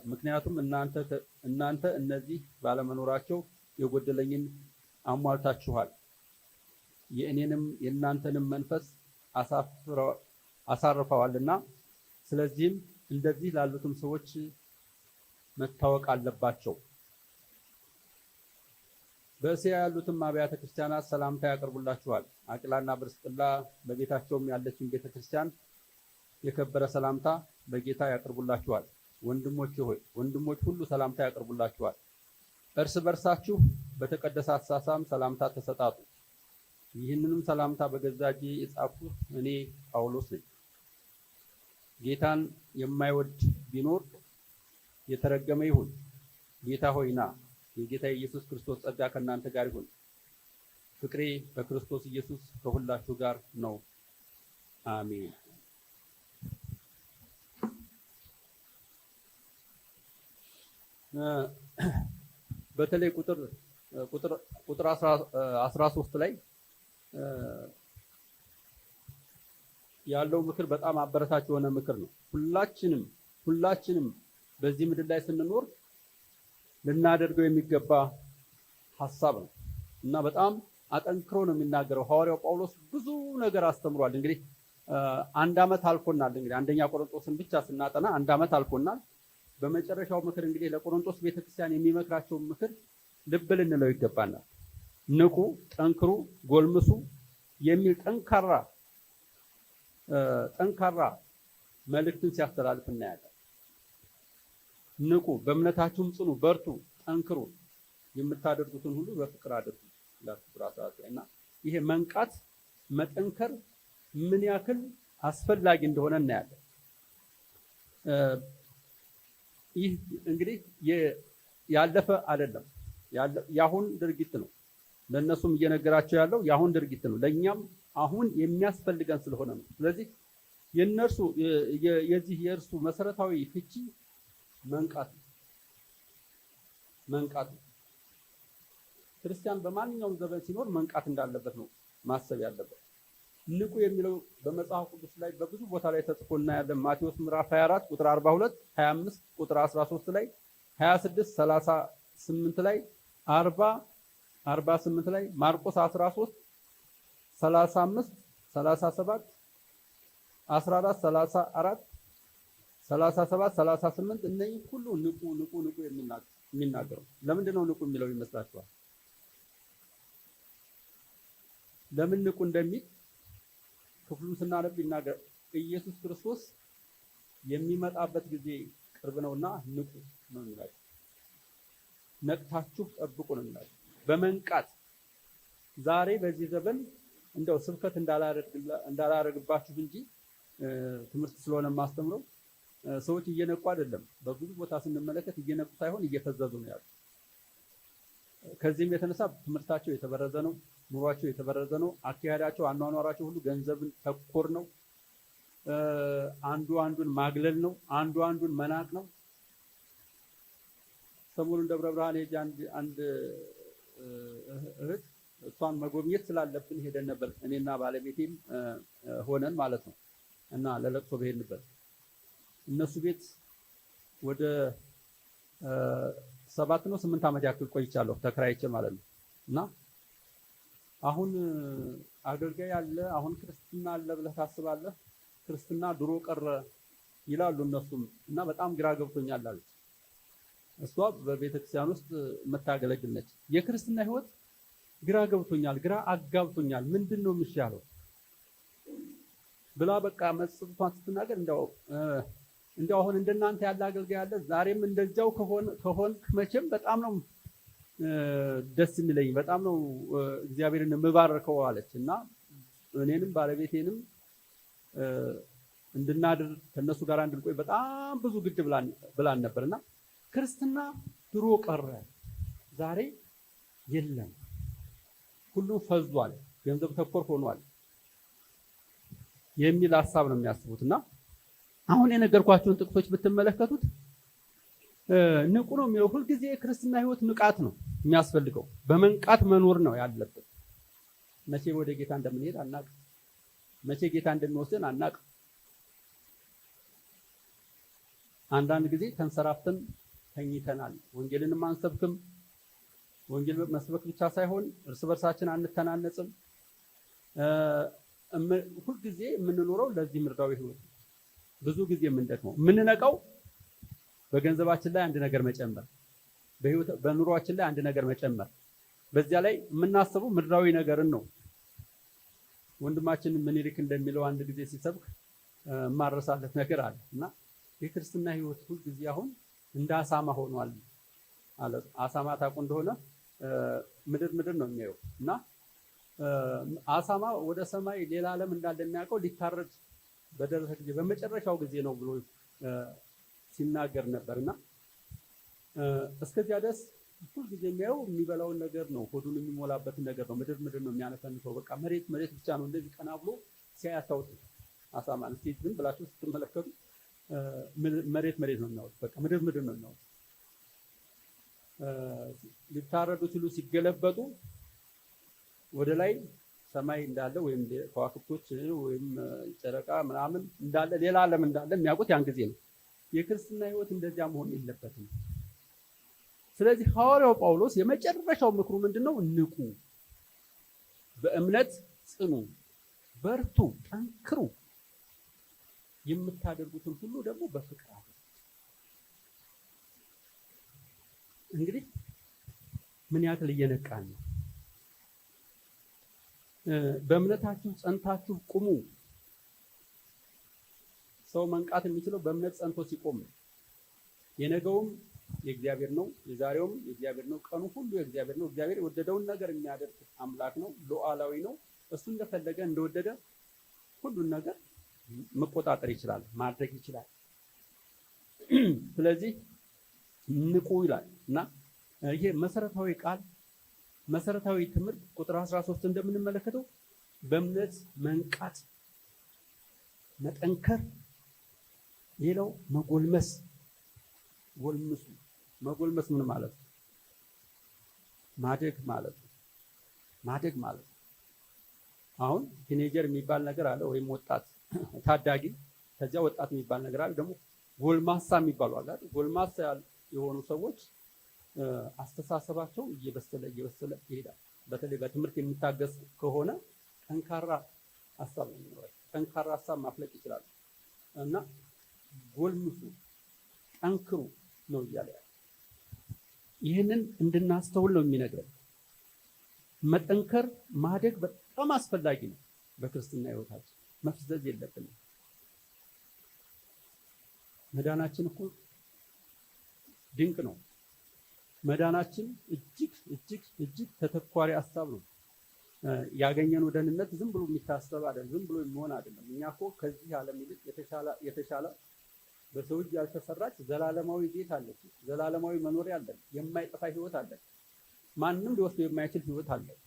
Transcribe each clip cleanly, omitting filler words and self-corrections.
ምክንያቱም እናንተ እነዚህ ባለመኖራቸው የጎደለኝን አሟልታችኋል፣ የእኔንም የእናንተንም መንፈስ አሳርፈዋልና ስለዚህም እንደዚህ ላሉትም ሰዎች መታወቅ አለባቸው። በእስያ ያሉትም አብያተ ክርስቲያናት ሰላምታ ያቀርቡላችኋል። አቂላና ጵርስቅላ በቤታቸውም ያለችን ቤተክርስቲያን የከበረ ሰላምታ በጌታ ያቀርቡላችኋል። ወንድሞች ሆይ ወንድሞች ሁሉ ሰላምታ ያቀርቡላችኋል። እርስ በርሳችሁ በተቀደሰ አሳሳም ሰላምታ ተሰጣጡ። ይህንንም ሰላምታ በገዛ እጄ የጻፍኩት እኔ ጳውሎስ ነኝ። ጌታን የማይወድ ቢኖር የተረገመ ይሁን። ጌታ ሆይ ና። የጌታ ኢየሱስ ክርስቶስ ጸጋ ከእናንተ ጋር ይሁን። ፍቅሬ በክርስቶስ ኢየሱስ ከሁላችሁ ጋር ነው። አሜን። በተለይ ቁጥር 13 ላይ ያለው ምክር በጣም አበረታች የሆነ ምክር ነው። ሁላችንም በዚህ ምድር ላይ ስንኖር ልናደርገው የሚገባ ሐሳብ ነው እና በጣም አጠንክሮ ነው የሚናገረው። ሐዋርያው ጳውሎስ ብዙ ነገር አስተምሯል። እንግዲህ አንድ ዓመት አልፎናል። እንግዲህ አንደኛ ቆሮንቶስን ብቻ ስናጠና አንድ ዓመት አልፎናል። በመጨረሻው ምክር እንግዲህ ለቆሮንቶስ ቤተክርስቲያን የሚመክራቸው ምክር ልብ ልንለው ይገባናል። ንቁ፣ ጠንክሩ፣ ጎልምሱ የሚል ጠንካራ መልእክትን ሲያስተላልፍ እናያለን። ንቁ፣ በእምነታችሁም ጽኑ፣ በርቱ፣ ጠንክሩ፣ የምታደርጉትን ሁሉ በፍቅር አድርጉ እና ይሄ መንቃት መጠንከር ምን ያክል አስፈላጊ እንደሆነ እናያለን። ይህ እንግዲህ ያለፈ አይደለም፣ ያሁን ድርጊት ነው። ለነሱም እየነገራቸው ያለው ያሁን ድርጊት ነው። ለኛም አሁን የሚያስፈልገን ስለሆነ ነው። ስለዚህ የእርሱ መሰረታዊ ፍቺ መንቃት ነው። ክርስቲያን በማንኛውም ዘመን ሲኖር መንቃት እንዳለበት ነው ማሰብ ያለበት። ንቁ የሚለው በመጽሐፍ ቅዱስ ላይ በብዙ ቦታ ላይ ተጽፎ እናያለን። ማቴዎስ ምዕራፍ 24 ቁጥር 42፣ 25 ቁጥር 13 ላይ፣ 26 38 ላይ፣ 40 48 ላይ፣ ማርቆስ 13 35 37 14 34 37 38 እነዚህ ሁሉ ንቁ የሚናገረው ለምንድን ነው? ንቁ የሚለው ይመስላችኋል? ለምን ንቁ እንደሚል ክፍሉን ስናነብ ይናገር። ኢየሱስ ክርስቶስ የሚመጣበት ጊዜ ቅርብ ነውና ንቁ ነው የሚላቸው። ነቅታችሁ ጠብቁ ነው የሚላቸው። በመንቃት ዛሬ በዚህ ዘመን እንደው ስብከት እንዳላረግባችሁ እንጂ ትምህርት ስለሆነ ማስተምረው ሰዎች እየነቁ አይደለም። በብዙ ቦታ ስንመለከት እየነቁ ሳይሆን እየፈዘዙ ነው ያሉት። ከዚህም የተነሳ ትምህርታቸው የተበረዘ ነው፣ ኑሯቸው የተበረዘ ነው፣ አካሄዳቸው፣ አኗኗራቸው ሁሉ ገንዘብን ተኮር ነው። አንዱ አንዱን ማግለል ነው፣ አንዱ አንዱን መናቅ ነው። ሰሞኑን ደብረ ብርሃን ሄጄ አንድ እህት እሷን መጎብኘት ስላለብን ሄደን ነበር፣ እኔና ባለቤቴም ሆነን ማለት ነው። እና ለለቅሶ በሄድንበት እነሱ ቤት ወደ 7 ነው 8 ዓመት ያክል ቆይቻለሁ ተከራይቼ ማለት ነው። እና አሁን አገልጋይ አለ፣ አሁን ክርስትና አለ ብለህ ታስባለህ? ክርስትና ድሮ ቀረ ይላሉ እነሱም። እና በጣም ግራ ገብቶኛል አለች። እሷ በቤተክርስቲያን ውስጥ የምታገለግል ነች። የክርስትና ህይወት ግራ ገብቶኛል፣ ግራ አጋብቶኛል፣ ምንድን ነው የሚሻለው ብላ በቃ መጽሐፏን ስትናገር እንደው አሁን እንደናንተ ያለ አገልጋይ አለ ዛሬም እንደዚያው ከሆን መቼም በጣም ነው ደስ የሚለኝ፣ በጣም ነው እግዚአብሔርን የምባርከው አለች። እና እኔንም ባለቤቴንም እንድናድር ከነሱ ጋር እንድንቆይ በጣም ብዙ ግድ ብላን ነበርና ክርስትና ድሮ ቀረ፣ ዛሬ የለም፣ ሁሉም ፈዟል፣ ገንዘብ ተኮር ሆኗል የሚል ሐሳብ ነው የሚያስቡትና አሁን የነገርኳችሁን ጥቅሶች ብትመለከቱት ንቁ ነው የሚለው። ሁልጊዜ የክርስትና ህይወት ንቃት ነው የሚያስፈልገው። በመንቃት መኖር ነው ያለበት። መቼ ወደ ጌታ እንደምንሄድ አናውቅም። መቼ ጌታ እንደሚወስደን አናውቅም። አንዳንድ ጊዜ ተንሰራፍተን ተኝተናል። ወንጌልንም አንሰብክም። ወንጌል መስበክ ብቻ ሳይሆን እርስ በርሳችን አንተናነጽም። ሁልጊዜ የምንኖረው ለዚህ ምድራዊ ህይወት ብዙ ጊዜ የምንደክመው የምንነቃው በገንዘባችን ላይ አንድ ነገር መጨመር፣ በኑሯችን ላይ አንድ ነገር መጨመር፣ በዚያ ላይ የምናስበው ምድራዊ ነገርን ነው። ወንድማችን ምኒልክ እንደሚለው አንድ ጊዜ ሲሰብክ ማረሳለት ነገር አለ እና የክርስትና ህይወት ሁልጊዜ አሁን እንደ አሳማ ሆኗል አለ። አሳማ ታውቁ እንደሆነ ምድር ነው የሚያየው እና አሳማ ወደ ሰማይ ሌላ ዓለም እንዳለ የሚያውቀው ሊታረድ በደረሰ ጊዜ በመጨረሻው ጊዜ ነው ብሎ ሲናገር ነበርና እስከዚያ ድረስ ሁልጊዜ የሚያየው የሚበላውን ነገር ነው፣ ሆዱን የሚሞላበትን ነገር ነው። ምድር ነው የሚያነፈንፈው። በቃ መሬት ብቻ ነው። እንደዚህ ቀና ብሎ ሲያያታውት አሳማን እስቲ ዝም ብላችሁ ስትመለከቱ መሬት ነው የሚያወጡት። በቃ ምድር ነው የሚያወጡት። ሊታረዱ ሲሉ ሲገለበጡ ወደ ላይ ሰማይ እንዳለ ወይም ከዋክብቶች ወይም ጨረቃ ምናምን እንዳለ ሌላ ዓለም እንዳለ የሚያውቁት ያን ጊዜ ነው። የክርስትና ህይወት እንደዚያ መሆን የለበትም። ስለዚህ ሐዋርያው ጳውሎስ የመጨረሻው ምክሩ ምንድነው? ንቁ፣ በእምነት ጽኑ፣ በርቱ፣ ጠንክሩ፣ የምታደርጉትን ሁሉ ደግሞ በፍቅር አድርጉ። እንግዲህ ምን ያክል እየነቃን ነው? በእምነታችሁ ጸንታችሁ ቁሙ። ሰው መንቃት የሚችለው በእምነት ጸንቶ ሲቆም ነው። የነገውም የእግዚአብሔር ነው፣ የዛሬውም የእግዚአብሔር ነው፣ ቀኑ ሁሉ የእግዚአብሔር ነው። እግዚአብሔር የወደደውን ነገር የሚያደርግ አምላክ ነው፣ ሉዓላዊ ነው። እሱ እንደፈለገ እንደወደደ ሁሉን ነገር መቆጣጠር ይችላል፣ ማድረግ ይችላል። ስለዚህ ንቁ ይላል እና ይሄ መሰረታዊ ቃል መሰረታዊ ትምህርት ቁጥር 13 እንደምንመለከተው በእምነት መንቃት፣ መጠንከር፣ ሌላው መጎልመስ። ጎልምሱ። መጎልመስ ምን ማለት ነው? ማደግ ማለት ነው። ማደግ ማለት ነው። አሁን ቲኔጀር የሚባል ነገር አለ፣ ወይም ወጣት ታዳጊ፣ ከዚያ ወጣት የሚባል ነገር አለ፣ ደግሞ ጎልማሳ የሚባሉ አለ። ጎልማሳ የሆኑ ሰዎች አስተሳሰባቸው እየበሰለ ይሄዳል። በተለይ በትምህርት የሚታገስ ከሆነ ጠንካራ ሀሳብ ነው፣ ጠንካራ ሀሳብ ማፍለቅ ይችላል። እና ጎልምሱ፣ ጠንክሩ ነው እያለ ያለ። ይህንን እንድናስተውል ነው የሚነግረን። መጠንከር፣ ማደግ በጣም አስፈላጊ ነው በክርስትና ህይወታችን። መፍዘዝ የለብንም። መዳናችን እኮ ድንቅ ነው። መዳናችን እጅግ ተተኳሪ ሀሳብ ነው። ያገኘነው ደህንነት ዝም ብሎ የሚታሰብ አይደለም፣ ዝም ብሎ የሚሆን አይደለም። እኛ እኮ ከዚህ ዓለም ይልቅ የተሻለ በሰው እጅ ያልተሰራች ዘላለማዊ ቤት አለች፣ ዘላለማዊ መኖሪያ አለን፣ የማይጠፋ ህይወት አለን፣ ማንም ሊወስደው የማይችል ህይወት አለን።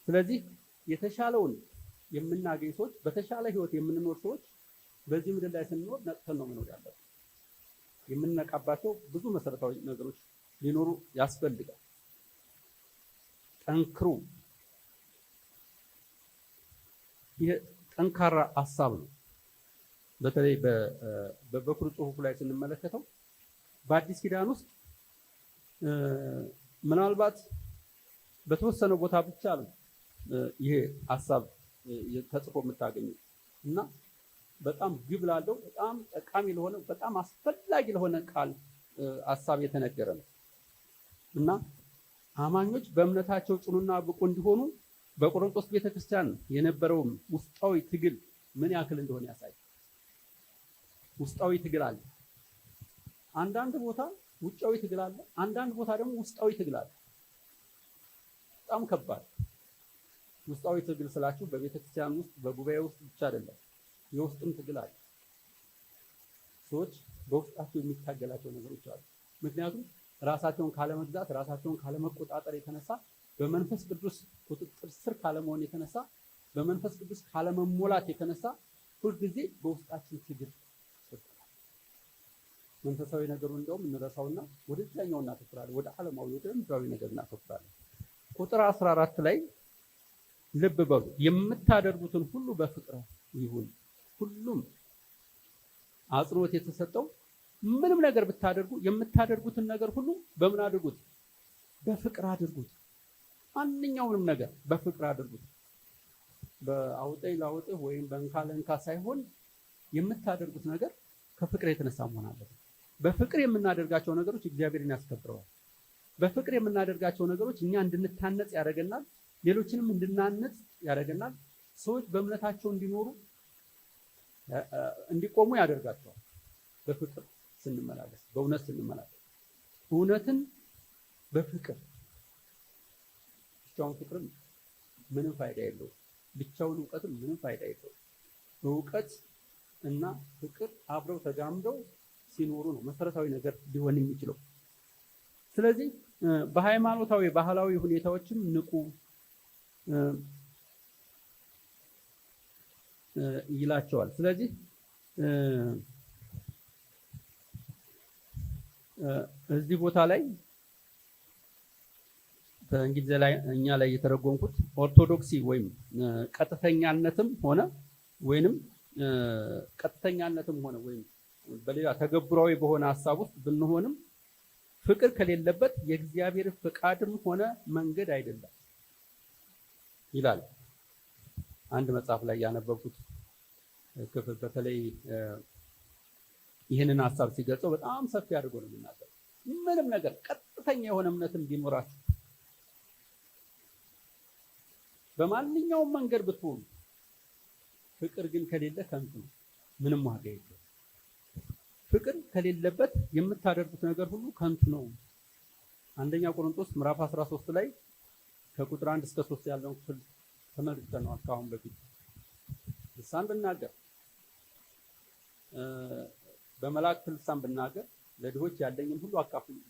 ስለዚህ የተሻለውን የምናገኝ ሰዎች፣ በተሻለ ህይወት የምንኖር ሰዎች በዚህ ምድር ላይ ስንኖር ነቅተን ነው መኖር ያለብን። የምንነቃባቸው ብዙ መሰረታዊ ነገሮች ሊኖሩ ያስፈልጋል። ጠንክሩ። ይሄ ጠንካራ ሀሳብ ነው። በተለይ በበኩር ጽሑፍ ላይ ስንመለከተው በአዲስ ኪዳን ውስጥ ምናልባት በተወሰነ ቦታ ብቻ ነው ይሄ ሀሳብ ተጽፎ የምታገኙት እና በጣም ግብ ላለው፣ በጣም ጠቃሚ ለሆነ፣ በጣም አስፈላጊ ለሆነ ቃል ሀሳብ የተነገረ ነው እና አማኞች በእምነታቸው ጽኑና ብቁ እንዲሆኑ በቆሮንቶስ ቤተክርስቲያን የነበረው ውስጣዊ ትግል ምን ያክል እንደሆነ ያሳያል። ውስጣዊ ትግል አለ። አንዳንድ ቦታ ውጫዊ ትግል አለ፣ አንዳንድ ቦታ ደግሞ ውስጣዊ ትግል አለ። በጣም ከባድ ውስጣዊ ትግል ስላችሁ በቤተክርስቲያን ውስጥ በጉባኤ ውስጥ ብቻ አይደለም፣ የውስጥም ትግል አለ። ሰዎች በውስጣቸው የሚታገላቸው ነገሮች አሉ። ምክንያቱም ራሳቸውን ካለመግዛት፣ ራሳቸውን ካለመቆጣጠር የተነሳ በመንፈስ ቅዱስ ቁጥጥር ስር ካለመሆን የተነሳ በመንፈስ ቅዱስ ካለመሞላት የተነሳ ሁልጊዜ በውስጣችን ትግል ይፈጠራል። መንፈሳዊ ነገሩን እንደውም እንረሳውና ወደዛኛው እናተኩራለን፣ ወደ ዓለማዊ ወደ ምድራዊ ነገር እናተኩራለን። ቁጥር 14 ላይ ልብ በሉ፣ የምታደርጉትን ሁሉ በፍቅር ይሁን። ሁሉም አጽንኦት የተሰጠው ምንም ነገር ብታደርጉ የምታደርጉትን ነገር ሁሉ በምን አድርጉት? በፍቅር አድርጉት። ማንኛውንም ነገር በፍቅር አድርጉት። በአውጤ ላውጤ ወይም በእንካ ለእንካ ሳይሆን የምታደርጉት ነገር ከፍቅር የተነሳ መሆን አለበት። በፍቅር የምናደርጋቸው ነገሮች እግዚአብሔርን ያስከብረዋል። በፍቅር የምናደርጋቸው ነገሮች እኛ እንድንታነጽ ያደርገናል፣ ሌሎችንም እንድናነጽ ያደርገናል። ሰዎች በእምነታቸው እንዲኖሩ እንዲቆሙ ያደርጋቸዋል። በፍቅር ስንመላለስ፣ በእውነት ስንመላለስ፣ እውነትን በፍቅር ብቻውን ፍቅርም ምንም ፋይዳ የለውም። ብቻውን እውቀትም ምንም ፋይዳ የለውም። እውቀት እና ፍቅር አብረው ተጋምደው ሲኖሩ ነው መሰረታዊ ነገር ሊሆን የሚችለው። ስለዚህ በሃይማኖታዊ ባህላዊ ሁኔታዎችም ንቁ ይላቸዋል። ስለዚህ እዚህ ቦታ ላይ በእንግሊዝኛ ላይ የተረጎምኩት ኦርቶዶክሲ ወይም ቀጥተኛነትም ሆነ ወይም በሌላ ተገብሯዊ በሆነ ሐሳብ ውስጥ ብንሆንም ፍቅር ከሌለበት የእግዚአብሔር ፍቃድም ሆነ መንገድ አይደለም ይላል። አንድ መጽሐፍ ላይ ያነበብኩት ክፍል በተለይ ይህንን ሐሳብ ሲገልጸው በጣም ሰፊ አድርጎ ነው የሚናገረው። ምንም ነገር ቀጥተኛ የሆነ እምነትን ቢኖራችሁ በማንኛውም መንገድ ብትሆኑ ፍቅር ግን ከሌለ ከንቱ ነው፣ ምንም ዋጋ የለውም። ፍቅር ከሌለበት የምታደርጉት ነገር ሁሉ ከንቱ ነው። አንደኛ ቆሮንቶስ ምዕራፍ 13 ላይ ከቁጥር 1 እስከ 3 ያለውን ክፍል ተመልክተናል። ከአሁን በፊት ልሳን ብናገር፣ በመላእክት ልሳን ብናገር፣ ለድሆች ያለኝን ሁሉ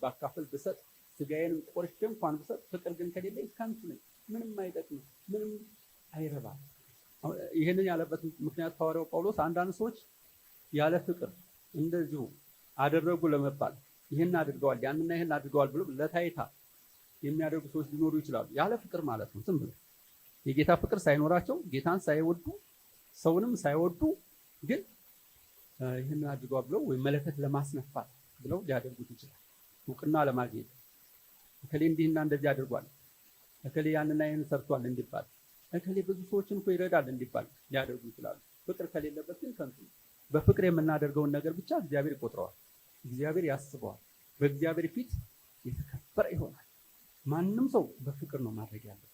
ባካፍል ብሰጥ፣ ስጋዬንም ቆርሼ እንኳን ብሰጥ፣ ፍቅር ግን ከሌለኝ ከንቱ ነኝ፣ ምንም አይጠቅም፣ ምንም አይረባም። ይህንን ያለበት ምክንያት ሐዋርያው ጳውሎስ አንዳንድ ሰዎች ያለ ፍቅር እንደዚሁ አደረጉ ለመባል ይህን አድርገዋል ያንና ይህን አድርገዋል ብሎ ለታይታ የሚያደርጉ ሰዎች ሊኖሩ ይችላሉ። ያለ ፍቅር ማለት ነው። ዝም ብሎ የጌታ ፍቅር ሳይኖራቸው ጌታን ሳይወዱ ሰውንም ሳይወዱ ግን ይህን አድርገዋል ብለው ወይ መለከት ለማስነፋት ብለው ሊያደርጉት ይችላል። እውቅና ለማግኘት እከሌ እንዲህና እንደዚህ አድርጓል፣ እከሌ ያንና ይህን ሰርቷል እንዲባል፣ እከሌ ብዙ ሰዎችን እኮ ይረዳል እንዲባል ሊያደርጉ ይችላሉ። ፍቅር ከሌለበት ግን ከንቱ ነው። በፍቅር የምናደርገውን ነገር ብቻ እግዚአብሔር ይቆጥረዋል፣ እግዚአብሔር ያስበዋል፣ በእግዚአብሔር ፊት የተከበረ ይሆናል። ማንም ሰው በፍቅር ነው ማድረግ ያለበት።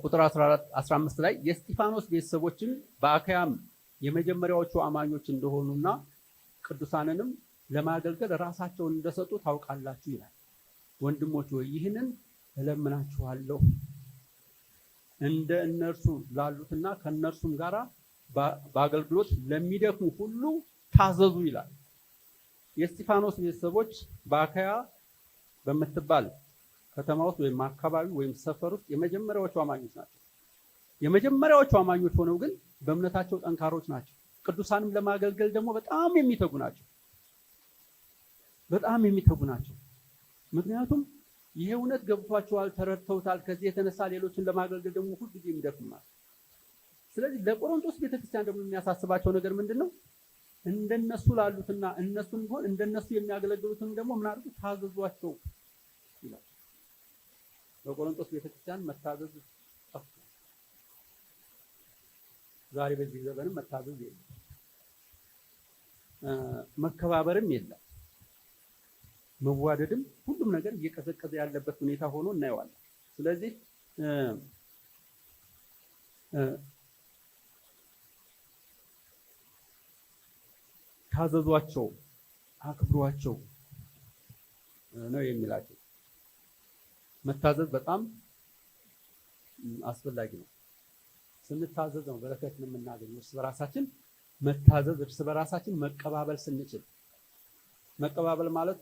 ቁጥር 15 ላይ የእስጢፋኖስ ቤተሰቦችን በአካያም የመጀመሪያዎቹ አማኞች እንደሆኑና ቅዱሳንንም ለማገልገል ራሳቸውን እንደሰጡ ታውቃላችሁ ይላል። ወንድሞች ሆይ ይህንን እለምናችኋለሁ፣ እንደ እነርሱ ላሉትና ከእነርሱም ጋር በአገልግሎት ለሚደክሙ ሁሉ ታዘዙ ይላል። የእስጢፋኖስ ቤተሰቦች በአካያ በምትባል ከተማ ውስጥ ወይም አካባቢ ወይም ሰፈር ውስጥ የመጀመሪያዎቹ አማኞች ናቸው። የመጀመሪያዎቹ አማኞች ሆነው ግን በእምነታቸው ጠንካሮች ናቸው። ቅዱሳንም ለማገልገል ደግሞ በጣም የሚተጉ ናቸው። በጣም የሚተጉ ናቸው። ምክንያቱም ይሄ እውነት ገብቷቸዋል፣ ተረድተውታል። ከዚህ የተነሳ ሌሎችን ለማገልገል ደግሞ ሁሉ ጊዜ የሚደክሙናል። ስለዚህ ለቆሮንቶስ ቤተክርስቲያን ደግሞ የሚያሳስባቸው ነገር ምንድነው? እንደነሱ ላሉትና እነሱን ቢሆን እንደነሱ የሚያገለግሉትን ደግሞ ምን አድርጉ? ታዘዟቸው ይላል። በቆሮንቶስ ቤተክርስቲያን መታዘዝ ጠፍቷል። ዛሬ በዚህ ዘመንም መታዘዝ የለም፣ መከባበርም የለም፣ መዋደድም ሁሉም ነገር እየቀዘቀዘ ያለበት ሁኔታ ሆኖ እናየዋለን። ስለዚህ ታዘዟቸው፣ አክብሯቸው ነው የሚላቸው። መታዘዝ በጣም አስፈላጊ ነው። ስንታዘዝ ነው በረከትን የምናገኘው። እርስ በራሳችን መታዘዝ፣ እርስ በራሳችን መቀባበል ስንችል። መቀባበል ማለት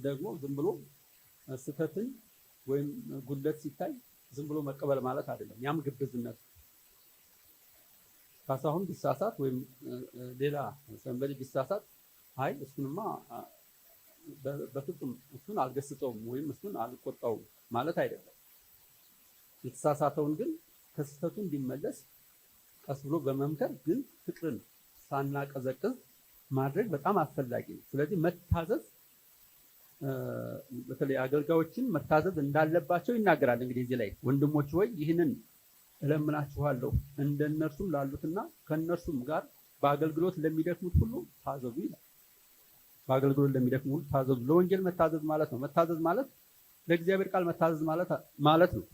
ደግሞ ዝም ብሎ ስህተትን ወይም ጉድለት ሲታይ ዝም ብሎ መቀበል ማለት አይደለም። ያም ግብዝነት። ካሳሁን ቢሳሳት ወይም ሌላ ሰንበዲ ቢሳሳት አይ እሱንማ በፍጹም እሱን አልገስጸውም ወይም እሱን አልቆጣውም ማለት አይደለም። የተሳሳተውን ግን ከስህተቱ እንዲመለስ ቀስ ብሎ በመምከር ግን ፍቅርን ሳናቀዘቅዝ ማድረግ በጣም አስፈላጊ ነው። ስለዚህ መታዘዝ በተለይ አገልጋዮችን መታዘዝ እንዳለባቸው ይናገራል። እንግዲህ እዚህ ላይ ወንድሞች ሆይ ይህንን እለምናችኋለሁ እንደነርሱም ላሉትና ከነርሱም ጋር በአገልግሎት ለሚደክሙት ሁሉ ታዘዙ ይላል። በአገልግሎት ለሚደክሙ ሁሉ ታዘዙ። ለወንጌል መታዘዝ ማለት ነው። መታዘዝ ማለት ለእግዚአብሔር ቃል መታዘዝ ማለት ነው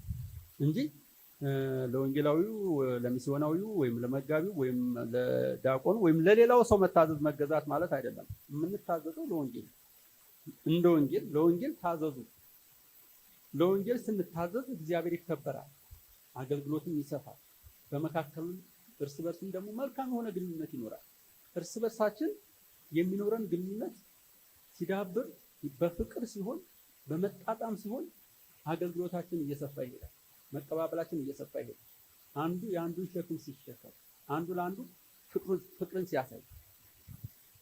እንጂ ለወንጌላዊው፣ ለሚስዮናዊው ወይም ለመጋቢው ወይም ለዲያቆኑ ወይም ለሌላው ሰው መታዘዝ መገዛት ማለት አይደለም። የምንታዘዘው ለወንጌል እንደ ወንጌል ለወንጌል ታዘዙ። ለወንጌል ስንታዘዝ እግዚአብሔር ይከበራል፣ አገልግሎትም ይሰፋል። በመካከሉ እርስ በርስም ደግሞ መልካም የሆነ ግንኙነት ይኖራል። እርስ በርሳችን የሚኖረን ግንኙነት ሲዳብር በፍቅር ሲሆን በመጣጣም ሲሆን አገልግሎታችን እየሰፋ ይሄዳል። መቀባበላችን እየሰፋ ይሄዳል። አንዱ የአንዱን ሸክም ሲሸከም፣ አንዱ ለአንዱ ፍቅርን ሲያሳይ፣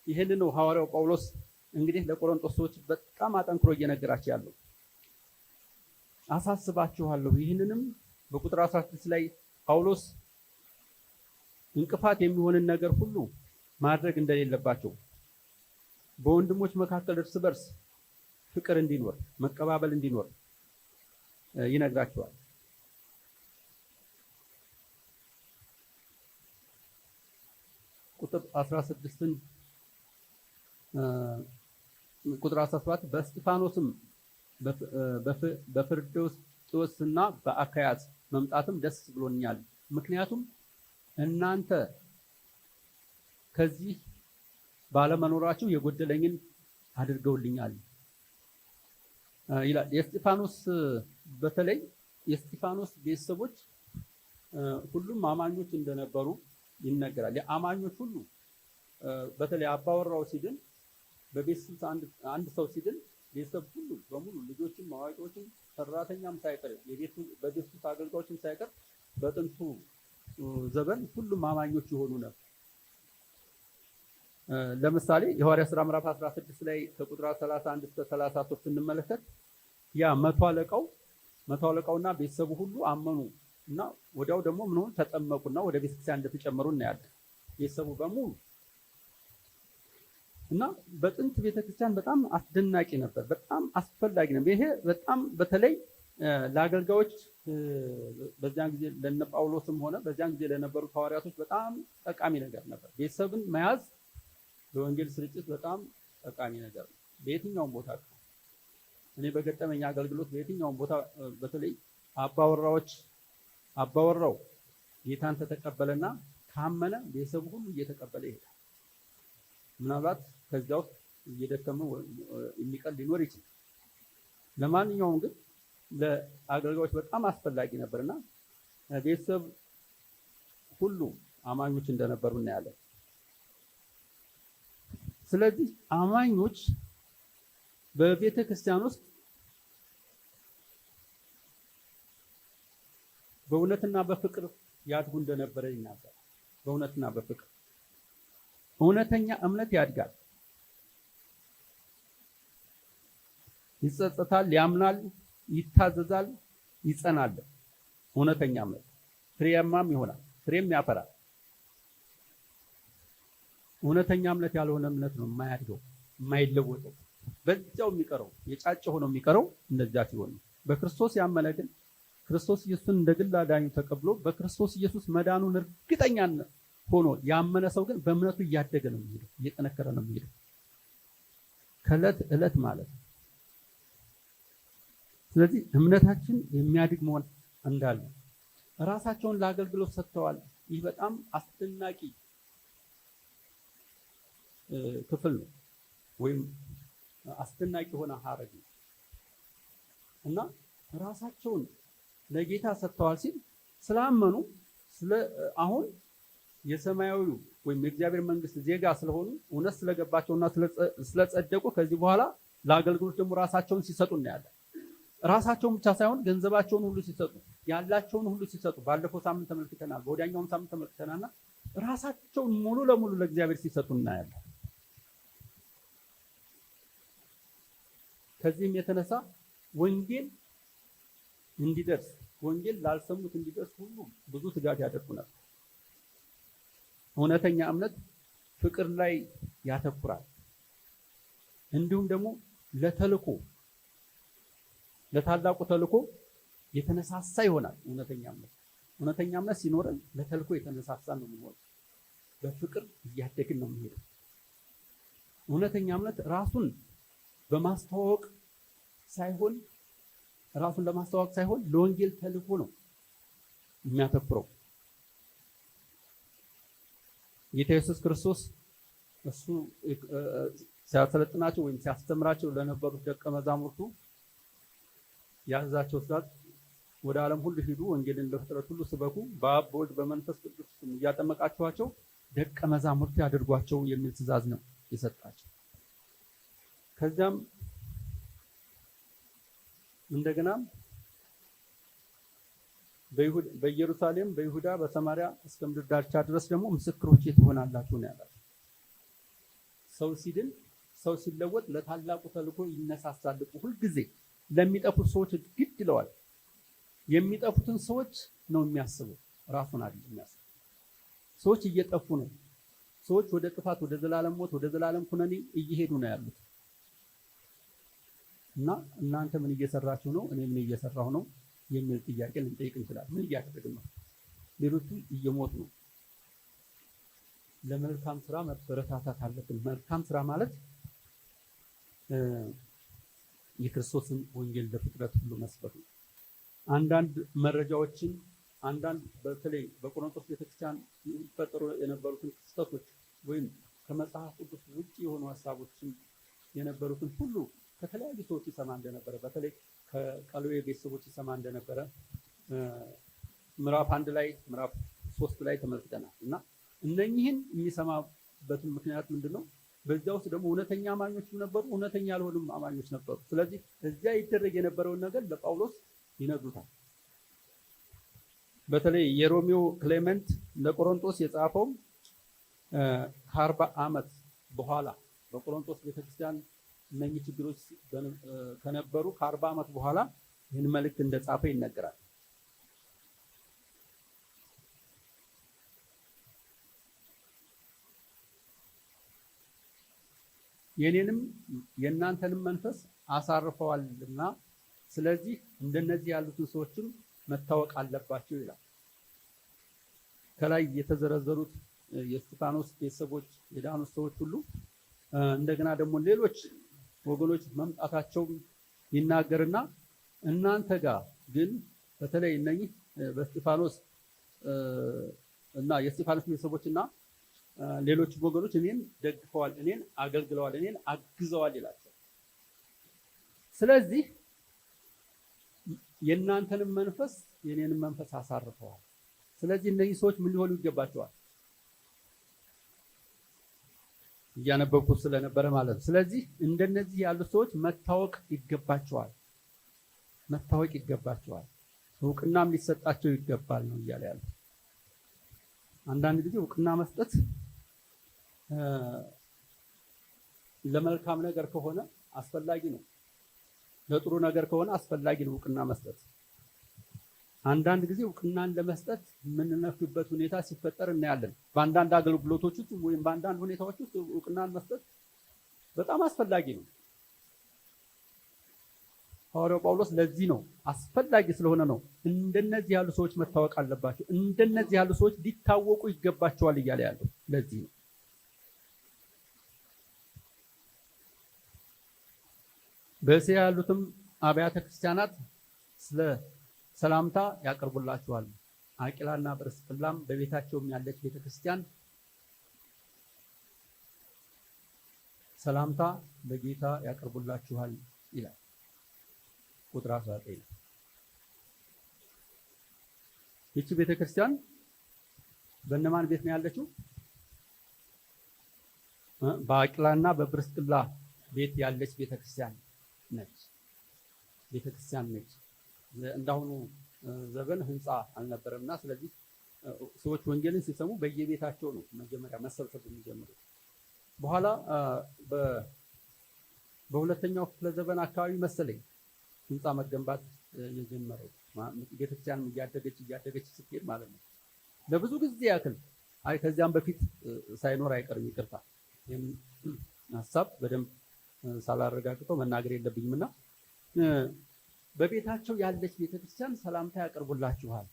ይሄንን ነው ሐዋርያው ጳውሎስ እንግዲህ ለቆሮንቶስ ሰዎች በጣም አጠንክሮ እየነገራቸው ያለው። አሳስባችኋለሁ። ይህንንም በቁጥር 16 ላይ ጳውሎስ እንቅፋት የሚሆንን ነገር ሁሉ ማድረግ እንደሌለባቸው፣ በወንድሞች መካከል እርስ በርስ ፍቅር እንዲኖር፣ መቀባበል እንዲኖር ይነግራቸዋል። ቁጥር 16ን ቁጥር 17 በእስጢፋኖስም በፍርዶስና በአካያስ መምጣትም ደስ ብሎኛል፣ ምክንያቱም እናንተ ከዚህ ባለመኖራችሁ የጎደለኝን አድርገውልኛል ይላል። የእስጢፋኖስ በተለይ የእስጢፋኖስ ቤተሰቦች ሁሉም አማኞች እንደነበሩ ይነገራል። የአማኞች ሁሉ በተለይ አባወራው ሲድን፣ በቤተሰብ አንድ ሰው ሲድን ቤተሰብ ሁሉ በሙሉ ልጆችም፣ አዋቂዎችም፣ ሰራተኛም ሳይቀር በቤት ውስጥ አገልጋዮችም ሳይቀር በጥንቱ ዘመን ሁሉም አማኞች የሆኑ ነበር። ለምሳሌ የሐዋርያት ሥራ ምዕራፍ 16 ላይ ከቁጥር 31 እስከ 33 ስንመለከት ያ መቶ አለቃውና ቤተሰቡ ሁሉ አመኑ እና ወዲያው ደግሞ ምን ሆኑ? ተጠመቁና ወደ ቤተክርስቲያን እንደተጨመሩ እናያለን። ቤተሰቡ በሙሉ እና በጥንት ቤተክርስቲያን በጣም አስደናቂ ነበር፣ በጣም አስፈላጊ ነበር። ይሄ በጣም በተለይ ለአገልጋዮች በዚያን ጊዜ ለነ ጳውሎስም ሆነ በዚያን ጊዜ ለነበሩት ሐዋርያቶች በጣም ጠቃሚ ነገር ነበር። ቤተሰብን መያዝ ለወንጌል ስርጭት በጣም ጠቃሚ ነገር ነው። በየትኛውም ቦታ እኔ በገጠመኝ አገልግሎት በየትኛውም ቦታ በተለይ አባወራው ጌታን ተቀበለና ካመነ ቤተሰቡ ሁሉ እየተቀበለ ይሄዳል። ምናልባት ከዚያ ውስጥ እየደከመ የሚቀር ሊኖር ይችላል። ለማንኛውም ግን ለአገልጋዮች በጣም አስፈላጊ ነበርና ቤተሰብ ሁሉ አማኞች እንደነበሩ እናያለን። ስለዚህ አማኞች በቤተ ክርስቲያን ውስጥ በእውነትና በፍቅር ያድጉ እንደነበረ ይናገራል። በእውነትና በፍቅር እውነተኛ እምነት ያድጋል፣ ይጸጸታል፣ ያምናል፣ ይታዘዛል፣ ይጸናል። እውነተኛ እምነት ፍሬያማም ይሆናል፣ ፍሬም ያፈራል። እውነተኛ እምነት ያልሆነ እምነት ነው የማያድገው፣ የማይለወጠው፣ በዚያው የሚቀረው የጫጨ ሆኖ የሚቀረው እንደዚያ ሲሆን ነው። በክርስቶስ ያመነ ግን ክርስቶስ ኢየሱስን እንደ ግል አዳኙ ተቀብሎ በክርስቶስ ኢየሱስ መዳኑን እርግጠኛ ሆኖ ያመነ ሰው ግን በእምነቱ እያደገ ነው የሚሄደው፣ እየጠነከረ ነው የሚሄደው ከዕለት ዕለት ማለት ነው። ስለዚህ እምነታችን የሚያድግ መሆን እንዳለ ራሳቸውን ለአገልግሎት ሰጥተዋል። ይህ በጣም አስደናቂ ክፍል ነው ወይም አስደናቂ የሆነ ሐረግ ነው እና ራሳቸውን ለጌታ ሰጥተዋል ሲል ስላመኑ አሁን የሰማያዊ ወይም የእግዚአብሔር መንግስት ዜጋ ስለሆኑ እውነት ስለገባቸውና ስለጸደቁ ከዚህ በኋላ ለአገልግሎት ደግሞ ራሳቸውን ሲሰጡ እናያለን። ራሳቸውን ብቻ ሳይሆን ገንዘባቸውን ሁሉ ሲሰጡ፣ ያላቸውን ሁሉ ሲሰጡ ባለፈው ሳምንት ተመልክተናል፣ በወዲያኛውም ሳምንት ተመልክተናልና ራሳቸውን ሙሉ ለሙሉ ለእግዚአብሔር ሲሰጡ እናያለን። ከዚህም የተነሳ ወንጌል እንዲደርስ ወንጌል ላልሰሙት እንዲደርስ ሁሉ ብዙ ትጋት ያደርጉ ነበር። እውነተኛ እምነት ፍቅር ላይ ያተኩራል። እንዲሁም ደግሞ ለታላቁ ተልእኮ የተነሳሳ ይሆናል። እውነተኛ እምነት ሲኖረን ለተልእኮ የተነሳሳ ነው የሚሆነው። በፍቅር እያደግን ነው የሚሄደው። እውነተኛ እምነት ራሱን ለማስተዋወቅ ሳይሆን ለወንጌል ተልእኮ ነው የሚያተኩረው። ጌታ ኢየሱስ ክርስቶስ እሱ ሲያሰለጥናቸው ወይም ሲያስተምራቸው ለነበሩት ደቀ መዛሙርቱ ያዛቸው ትእዛዝ ወደ ዓለም ሁሉ ሂዱ፣ ወንጌልን ለፍጥረት ሁሉ ስበኩ፣ በአብ በወልድ በመንፈስ ቅዱስ እያጠመቃችኋቸው ደቀ መዛሙርት ያድርጓቸው የሚል ትእዛዝ ነው የሰጣቸው። ከዚያም እንደገና በኢየሩሳሌም፣ በይሁዳ፣ በሰማሪያ እስከ ምድር ዳርቻ ድረስ ደግሞ ምስክሮቼ ትሆናላችሁ ነው ያላቸው። ሰው ሲድን፣ ሰው ሲለወጥ ለታላቁ ተልእኮ ይነሳሳል። ሁልጊዜ ለሚጠፉት ሰዎች ግድ ይለዋል። የሚጠፉትን ሰዎች ነው የሚያስበው፣ ራሱን አይደለም የሚያስበው። ሰዎች እየጠፉ ነው። ሰዎች ወደ ጥፋት፣ ወደ ዘላለም ሞት፣ ወደ ዘላለም ኩነኔ እየሄዱ ነው ያሉት እና እናንተ ምን እየሰራችሁ ነው? እኔ ምን እየሰራሁ ነው የሚል ጥያቄ ልንጠይቅ እንችላለን። ምን እያደረግን ነው? ሌሎቹ እየሞቱ ነው። ለመልካም ስራ መበረታታት አለብን። መልካም ስራ ማለት የክርስቶስን ወንጌል ለፍጥረት ሁሉ መስበክ ነው። አንዳንድ መረጃዎችን በተለይ በቆሮንቶስ ቤተክርስቲያን ይፈጠሩ የነበሩትን ክስተቶች ወይም ከመጽሐፍ ቅዱስ ውጭ የሆኑ ሀሳቦችን የነበሩትን ሁሉ ከተለያዩ ሰዎች ይሰማ እንደነበረ፣ በተለይ ከቀሎዌ ቤተሰቦች ይሰማ እንደነበረ ምዕራፍ 1 ላይ ምዕራፍ 3 ላይ ተመልክተናል። እና እነኚህን የሚሰማበትን ምክንያት ምንድነው? በዚያ ውስጥ ደግሞ እውነተኛ አማኞች ነበሩ፣ እውነተኛ ያልሆኑም አማኞች ነበሩ። ስለዚህ እዚያ ይደረግ የነበረውን ነገር ለጳውሎስ ይነግሩታል። በተለይ የሮሜው ክሌመንት ለቆሮንቶስ የጻፈው ከ40 ዓመት በኋላ በቆሮንቶስ ቤተክርስቲያን እነኚህ ችግሮች ከነበሩ ከ40 ዓመት በኋላ ይህን መልእክት እንደጻፈ ይነገራል። የኔንም የእናንተንም መንፈስ አሳርፈዋልና ስለዚህ እንደነዚህ ያሉትን ሰዎችም መታወቅ አለባቸው ይላል። ከላይ የተዘረዘሩት የእስጢፋኖስ ቤተሰቦች የዳኑት ሰዎች ሁሉ እንደገና ደግሞ ሌሎች ወገኖች መምጣታቸው ይናገርና እናንተ ጋር ግን በተለይ እነኚህ በእስጢፋኖስ እና የእስጢፋኖስ ቤተሰቦችና ሌሎች ወገኖች እኔን ደግፈዋል፣ እኔን አገልግለዋል፣ እኔን አግዘዋል ይላቸው። ስለዚህ የእናንተንም መንፈስ የኔንም መንፈስ አሳርፈዋል። ስለዚህ እነዚህ ሰዎች ምን ሊሆኑ ይገባቸዋል? እያነበብኩት ስለነበረ ማለት ነው። ስለዚህ እንደነዚህ ያሉ ሰዎች መታወቅ ይገባቸዋል፣ እውቅናም ሊሰጣቸው ይገባል ነው እያለ ያለው። አንዳንድ ጊዜ እውቅና መስጠት ለመልካም ነገር ከሆነ አስፈላጊ ነው፣ ለጥሩ ነገር ከሆነ አስፈላጊ ነው እውቅና መስጠት። አንዳንድ ጊዜ እውቅናን ለመስጠት የምንነፍግበት ሁኔታ ሲፈጠር እናያለን። በአንዳንድ አገልግሎቶች ውስጥ ወይም በአንዳንድ ሁኔታዎች ውስጥ እውቅናን መስጠት በጣም አስፈላጊ ነው። ሐዋርያው ጳውሎስ ለዚህ ነው አስፈላጊ ስለሆነ ነው እንደነዚህ ያሉ ሰዎች መታወቅ አለባቸው፣ እንደነዚህ ያሉ ሰዎች ሊታወቁ ይገባቸዋል እያለ ያለው ለዚህ ነው። በእስያ ያሉትም አብያተ ክርስቲያናት ስለ ሰላምታ ያቀርቡላችኋል። አቂላና ጵርስቅላም በቤታቸውም ያለች ቤተክርስቲያን ሰላምታ በጌታ ያቀርቡላችኋል ይላል ቁጥር 19። ይቺ ቤተክርስቲያን በእነማን ቤት ነው ያለችው? በአቂላና በጵርስቅላ ቤት ያለች ቤተክርስቲያን ነች። እንዳሁኑ ዘመን ህንፃ አልነበረምና ስለዚህ ሰዎች ወንጌልን ሲሰሙ በየቤታቸው ነው መጀመሪያ መሰብሰብ የሚጀምሩት። በኋላ በሁለተኛው ክፍለ ዘመን አካባቢ መሰለኝ ህንፃ መገንባት የጀመረው ቤተክርስቲያንም እያደገች ስትሄድ ማለት ነው። ለብዙ ጊዜ ያክል ከዚያም በፊት ሳይኖር አይቀርም። ይቅርታ ይህም ሀሳብ በደንብ ሳላረጋግጠው መናገር የለብኝም እና በቤታቸው ያለች ቤተክርስቲያን ሰላምታ ያቀርቡላችኋል።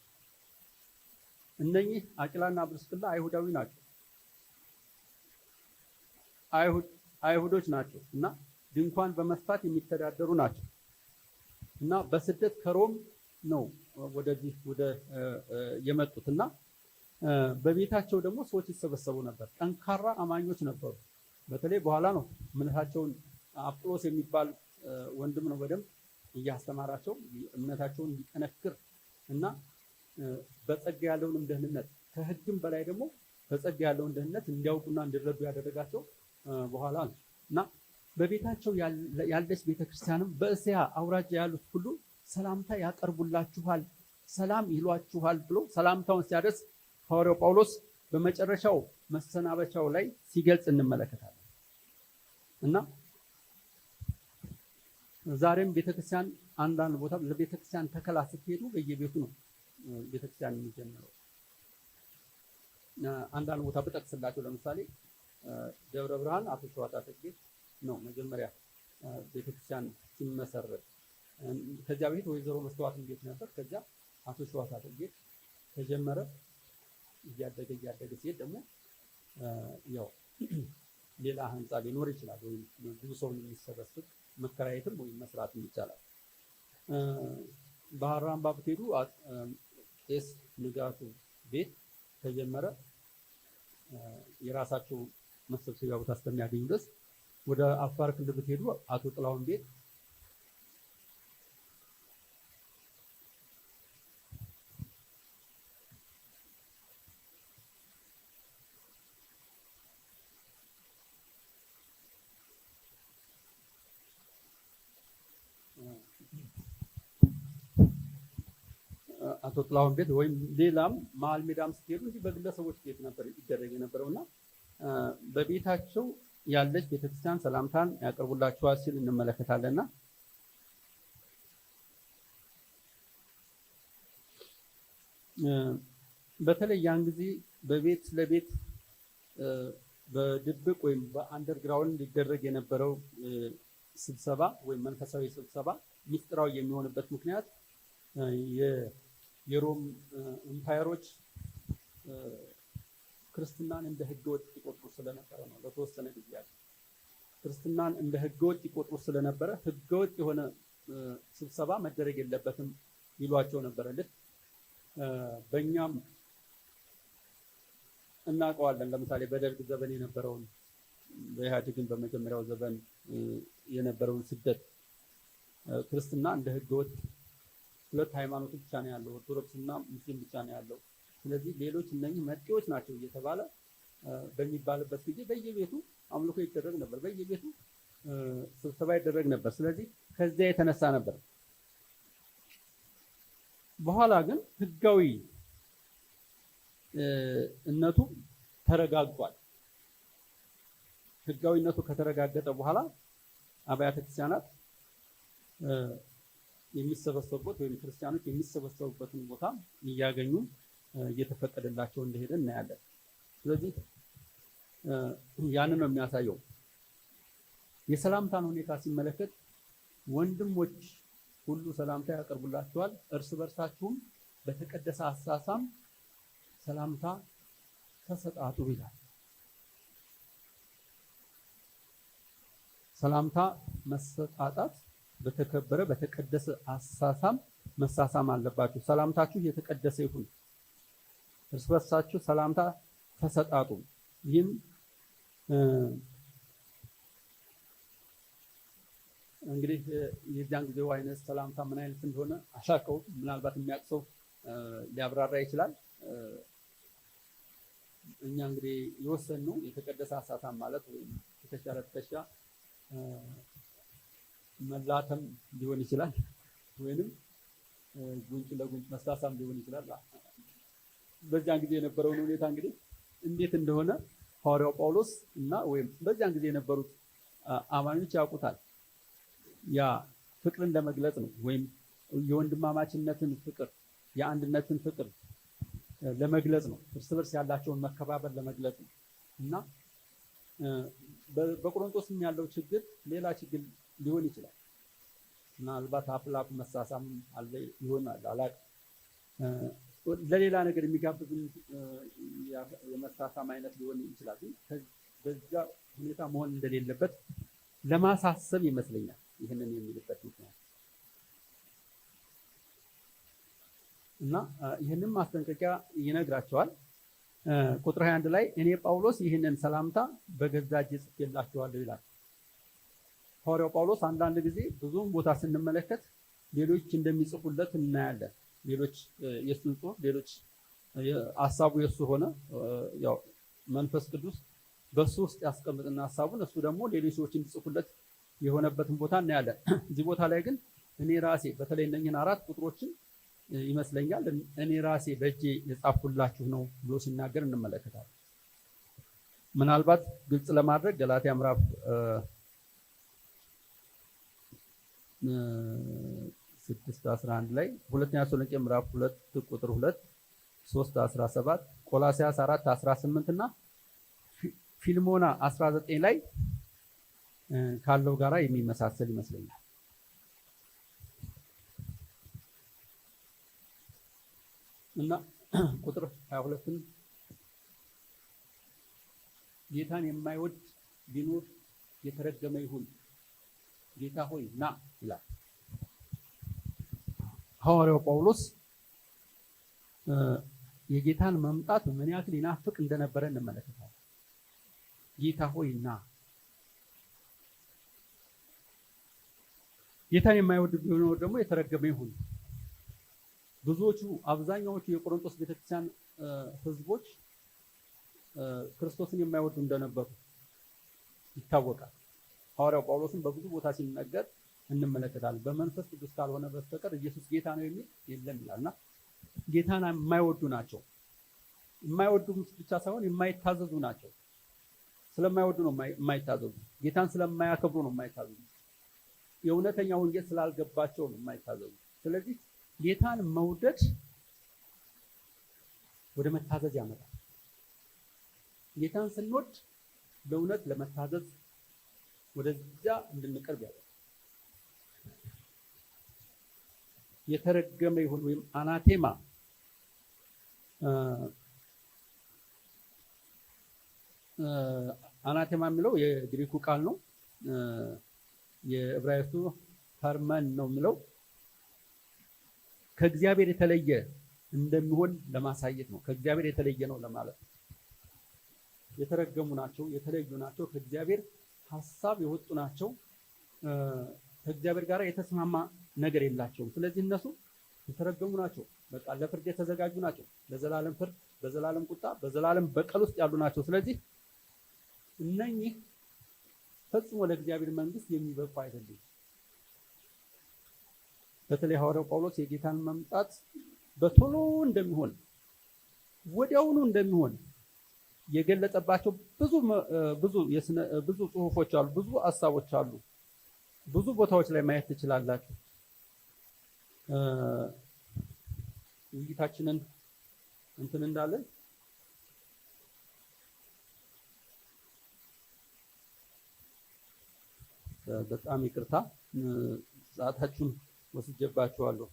እነኚህ አቂላና ጵርስቅላ አይሁዳዊ ናቸው፣ አይሁዶች ናቸው እና ድንኳን በመስፋት የሚተዳደሩ ናቸው እና በስደት ከሮም ነው ወደዚህ ወደ የመጡት እና በቤታቸው ደግሞ ሰዎች ይሰበሰቡ ነበር። ጠንካራ አማኞች ነበሩ። በተለይ በኋላ ነው እምነታቸውን አጵሎስ የሚባል ወንድም ነው በደንብ እያስተማራቸው እምነታቸውን እንዲጠነክር እና በጸጋ ያለውንም ደህንነት ከሕግም በላይ ደግሞ በጸጋ ያለውን ደህንነት እንዲያውቁና እንዲረዱ ያደረጋቸው በኋላ ነው እና በቤታቸው ያለች ቤተክርስቲያንም በእስያ አውራጃ ያሉት ሁሉ ሰላምታ ያቀርቡላችኋል፣ ሰላም ይሏችኋል ብሎ ሰላምታውን ሲያደርስ ሐዋርያው ጳውሎስ በመጨረሻው መሰናበቻው ላይ ሲገልጽ እንመለከታለን እና ዛሬም ቤተክርስቲያን አንዳንድ ቦታ ለቤተክርስቲያን ተከላ ስትሄዱ በየቤቱ ነው ቤተክርስቲያን የሚጀምረው። አንዳንድ ቦታ ብጠቅስላቸው ለምሳሌ ደብረ ብርሃን አቶ ሸዋታ ተክሌ ነው መጀመሪያ ቤተክርስቲያን ሲመሰረት። ከዚያ በፊት ወይዘሮ መስተዋት ቤት ነበር። ከዚያ አቶ ሸዋታ ተክሌ ተጀመረ። እያደገ ሲሄድ ደግሞ ያው ሌላ ህንፃ ሊኖር ይችላል፣ ወይም ብዙ ሰው የሚሰበስብ መከራየትም ወይም መስራትም ይቻላል። ባህር አምባ ብትሄዱ ቄስ ንጋቱ ቤት ተጀመረ። የራሳቸው መሰብሰቢያ ቦታ እስከሚያገኙ ድረስ። ወደ አፋር ክልል ብትሄዱ አቶ ጥላሁን ቤት አቶ ጥላሁን ቤት ወይም ሌላም መሀል ሜዳም ስትሄዱ እንዲህ በግለሰቦች ቤት ነበር ይደረግ የነበረውና በቤታቸው ያለች ቤተክርስቲያን ሰላምታን ያቀርቡላችኋል ሲል እንመለከታለንና በተለይ ያን ጊዜ በቤት ለቤት በድብቅ ወይም በአንደርግራውንድ ሊደረግ የነበረው ስብሰባ ወይም መንፈሳዊ ስብሰባ ሚስጥራዊ የሚሆንበት ምክንያት የሮም ኢምፓየሮች ክርስትናን እንደ ህገወጥ ይቆጥሩ ስለነበረ ነው። ለተወሰነ ጊዜ ያለ ክርስትናን እንደ ህገወጥ ይቆጥሩ ስለነበረ ህገወጥ የሆነ ስብሰባ መደረግ የለበትም ይሏቸው ነበረ። ልክ በእኛም እናውቀዋለን። ለምሳሌ በደርግ ዘመን የነበረውን በኢህአዴግን በመጀመሪያው ዘመን የነበረውን ስደት ክርስትና እንደ ህገወጥ ሁለት ሃይማኖቶች ብቻ ነው ያለው፣ ኦርቶዶክስ እና ሙስሊም ብቻ ነው ያለው። ስለዚህ ሌሎች እነኚህ መጤዎች ናቸው እየተባለ በሚባልበት ጊዜ በየቤቱ አምልኮ ይደረግ ነበር፣ በየቤቱ ስብሰባ ይደረግ ነበር። ስለዚህ ከዚያ የተነሳ ነበር። በኋላ ግን ህጋዊ እነቱ ተረጋግጧል። ህጋዊነቱ ከተረጋገጠ በኋላ አብያተ ክርስቲያናት የሚሰበሰቡበት ወይም ክርስቲያኖች የሚሰበሰቡበትን ቦታ እያገኙ እየተፈቀደላቸው እንደሄደ እናያለን። ስለዚህ ያንን ነው የሚያሳየው። የሰላምታን ሁኔታ ሲመለከት ወንድሞች ሁሉ ሰላምታ ያቀርቡላችኋል፣ እርስ በርሳችሁም በተቀደሰ አሳሳም ሰላምታ ተሰጣጡ ይላል። ሰላምታ መሰጣጣት በተከበረ በተቀደሰ አሳሳም መሳሳም አለባችሁ። ሰላምታችሁ የተቀደሰ ይሁን፣ እርስ በርሳችሁ ሰላምታ ተሰጣጡ። ይህም እንግዲህ የዚያን ጊዜው አይነት ሰላምታ ምን አይነት እንደሆነ አላውቀውም። ምናልባት የሚያውቅ ሰው ሊያብራራ ይችላል። እኛ እንግዲህ የወሰንነው የተቀደሰ አሳሳም ማለት ወይም የተሻለ ትከሻ መላተም ሊሆን ይችላል፣ ወይንም ጉንጭ ለጉንጭ መሳሳም ሊሆን ይችላል። በዚያን ጊዜ የነበረውን ሁኔታ እንግዲህ እንዴት እንደሆነ ሐዋርያው ጳውሎስ እና ወይም በዚያን ጊዜ የነበሩት አማኞች ያውቁታል። ያ ፍቅርን ለመግለጽ ነው። ወይም የወንድማማችነትን ፍቅር፣ የአንድነትን ፍቅር ለመግለጽ ነው። እርስ በርስ ያላቸውን መከባበር ለመግለጽ ነው እና በቆሮንቶስም ያለው ችግር ሌላ ችግር ሊሆን ይችላል። ምናልባት አፍላፍ መሳሳም አለ ይሆናል አላውቅም። ለሌላ ነገር የሚጋብዝን የመሳሳም አይነት ሊሆን ይችላል። በዛ ሁኔታ መሆን እንደሌለበት ለማሳሰብ ይመስለኛል ይህንን የሚልበት ምክንያት እና ይህንን ማስጠንቀቂያ ይነግራቸዋል። ቁጥር 21 ላይ እኔ ጳውሎስ ይህንን ሰላምታ በገዛ እጄ ጽፌላችኋለሁ ይላል። ሐዋርያው ጳውሎስ አንዳንድ ጊዜ ብዙም ቦታ ስንመለከት ሌሎች እንደሚጽፉለት እናያለን። ሌሎች የእሱን ጽሑፍ ሌሎች ሀሳቡ የእሱ ሆነ ያው መንፈስ ቅዱስ በእሱ ውስጥ ያስቀምጥና ሀሳቡን እሱ ደግሞ ሌሎች ሰዎች እንዲጽፉለት የሆነበትን ቦታ እናያለን። እዚህ ቦታ ላይ ግን እኔ ራሴ በተለይ እነኝህን 4 ቁጥሮችን ይመስለኛል እኔ ራሴ በእጄ የጻፍኩላችሁ ነው ብሎ ሲናገር እንመለከታለን። ምናልባት ግልጽ ለማድረግ ገላትያ ምዕራፍ 6:11 ላይ፣ ሁለተኛ ተሰሎንቄ ምዕራፍ 2 ቁጥር 2፣ 3:17፣ ቆላስይስ 4:18 እና ፊልሞና 19 ላይ ካለው ጋራ የሚመሳሰል ይመስለኛል። እና ቁጥር 22ን ጌታን የማይወድ ቢኖር የተረገመ ይሁን፣ ጌታ ሆይ ና ይላል ሐዋርያው ጳውሎስ። የጌታን መምጣት ምን ያክል ይናፍቅ እንደነበረ እንመለከታለን። ጌታ ሆይ ና። ጌታን የማይወድ ቢኖር ደግሞ የተረገመ ይሁን። ብዙዎቹ አብዛኛዎቹ የቆሮንቶስ ቤተክርስቲያን ህዝቦች ክርስቶስን የማይወዱ እንደነበሩ ይታወቃል። ሐዋርያው ጳውሎስን በብዙ ቦታ ሲናገር እንመለከታለን። በመንፈስ ቅዱስ ካልሆነ በስተቀር ኢየሱስ ጌታ ነው የሚል የለም ይላልና ጌታን የማይወዱ ናቸው። የማይወዱ ብቻ ሳይሆን የማይታዘዙ ናቸው። ስለማይወዱ ነው የማይታዘዙ። ጌታን ስለማያከብሩ ነው የማይታዘዙ። የእውነተኛ ወንጌል ስላልገባቸው ነው የማይታዘዙ። ስለዚህ ጌታን መውደድ ወደ መታዘዝ ያመጣል። ጌታን ስንወድ ለእውነት ለመታዘዝ ወደዚያ እንድንቀርብ ያደርጋል። የተረገመ ይሁን ወይም አናቴማ አናቴማ የሚለው የግሪኩ ቃል ነው። የዕብራይስጡ ፐርመን ነው የሚለው ከእግዚአብሔር የተለየ እንደሚሆን ለማሳየት ነው። ከእግዚአብሔር የተለየ ነው ለማለት ነው። የተረገሙ ናቸው፣ የተለዩ ናቸው፣ ከእግዚአብሔር ሐሳብ የወጡ ናቸው፣ ከእግዚአብሔር ጋር የተስማማ ነገር የላቸውም። ስለዚህ እነሱ የተረገሙ ናቸው፣ በቃ ለፍርድ የተዘጋጁ ናቸው። ለዘላለም ፍርድ፣ በዘላለም ቁጣ፣ በዘላለም በቀል ውስጥ ያሉ ናቸው። ስለዚህ እነኚህ ፈጽሞ ለእግዚአብሔር መንግስት የሚበቁ አይደሉም። በተለይ ሐዋርያው ጳውሎስ የጌታን መምጣት በቶሎ እንደሚሆን ወዲያውኑ እንደሚሆን የገለጸባቸው ብዙ ጽሁፎች አሉ፣ ብዙ ሐሳቦች አሉ። ብዙ ቦታዎች ላይ ማየት ትችላላችሁ። ውይይታችንን እንትን እንዳለን በጣም ይቅርታ ሰዓታችሁን ወስጄባችኋለሁ።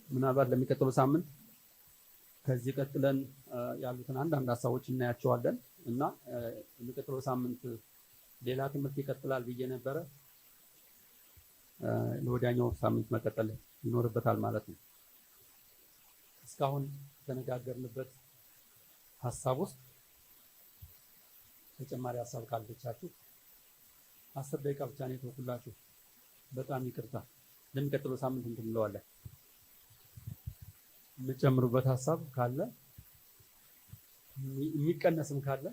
ምናልባት ለሚቀጥለው ሳምንት ከዚህ ቀጥለን ያሉትን አንዳንድ ሀሳቦች እናያቸዋለን እና የሚቀጥለው ሳምንት ሌላ ትምህርት ይቀጥላል ብዬ ነበረ። ለወዲያኛው ሳምንት መቀጠል ይኖርበታል ማለት ነው። እስካሁን የተነጋገርንበት ሀሳብ ውስጥ ተጨማሪ ሀሳብ ካልተቻችሁ 10 ደቂቃ ብቻ ነው የተወኩላችሁ። በጣም ይቅርታ። ለሚቀጥለው ሳምንት እንትን እንለዋለን። የምጨምሩበት ሀሳብ ካለ የሚቀነስም ካለ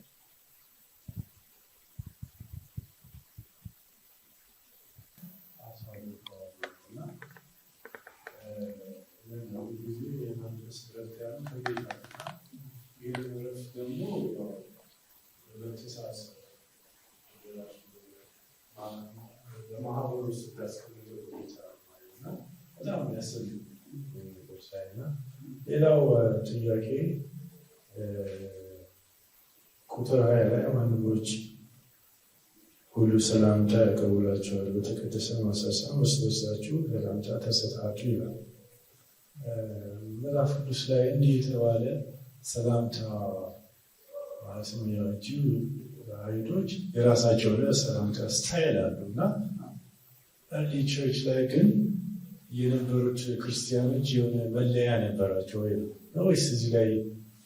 በማህበሩ ውስጥ ያስቀምጠው ሁኔታ ማለት ነው። በጣም የሚያስፈልግ ነገር ሳይና ሌላው ጥያቄ ቁጥር 20 ላይ አማኞች ሁሉ ሰላምታ ያቀርቡላችኋል፣ በተቀደሰ ማሳሰብ እርስ በርሳችሁ ሰላምታ ተሰጣጡ ይላል። መጽሐፍ ቅዱስ ላይ እንዲህ የተባለ ሰላምታ ማለት ነው። ያቺ አይሁዶች የራሳቸው ሰላምታ ስታይል አሉ እና እርሊ ቸርች ላይ ግን የነበሩት ክርስቲያኖች የሆነ መለያ ነበራቸው ወይ ነው ወይስ እዚህ ላይ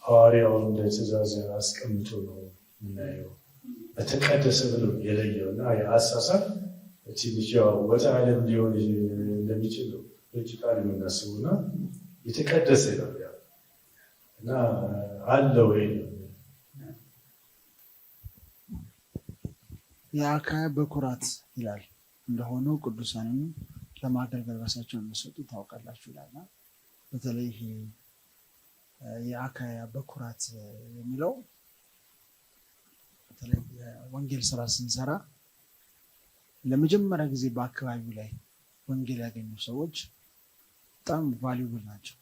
ሐዋርያው እንደ ትእዛዝ አስቀምጦ ነው የምናየው? በተቀደሰ ብሎ የለየው እና የአሳሳብ ትንሽ ያው ወጣ ዓለም ሊሆን እንደሚችል ነው ሎጂካሊ የምናስቡ እና የተቀደሰ ነው እና አለ ወይ ነው የአካያ በኩራት ይላል እንደሆነው ቅዱሳንን ለማገልገል ራሳቸውን እንደሰጡ ታውቃላችሁ ይላልና በተለይ የአካያ በኩራት የሚለው በተለይ ወንጌል ስራ ስንሰራ ለመጀመሪያ ጊዜ በአካባቢው ላይ ወንጌል ያገኙ ሰዎች በጣም ቫልዩብል ናቸው።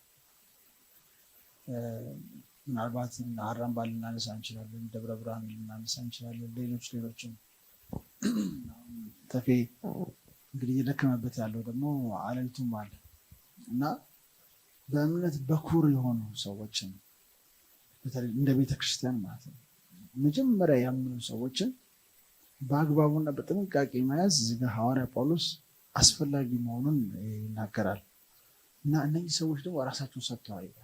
ምናልባት አራምባ ልናነሳ እንችላለን፣ ደብረ ብርሃን ልናነሳ እንችላለን፣ ሌሎችም ተፌ እንግዲህ እየደከመበት ያለው ደግሞ አለልቱም አለ እና በእምነት በኩር የሆኑ ሰዎችን በተለይ እንደ ቤተክርስቲያን ማለት ነው መጀመሪያ ያምኑ ሰዎችን በአግባቡና በጥንቃቄ መያዝ እዚህ ጋር ሐዋርያ ጳውሎስ አስፈላጊ መሆኑን ይናገራል እና እነዚህ ሰዎች ደግሞ ራሳቸውን ሰጥተዋል ይላል።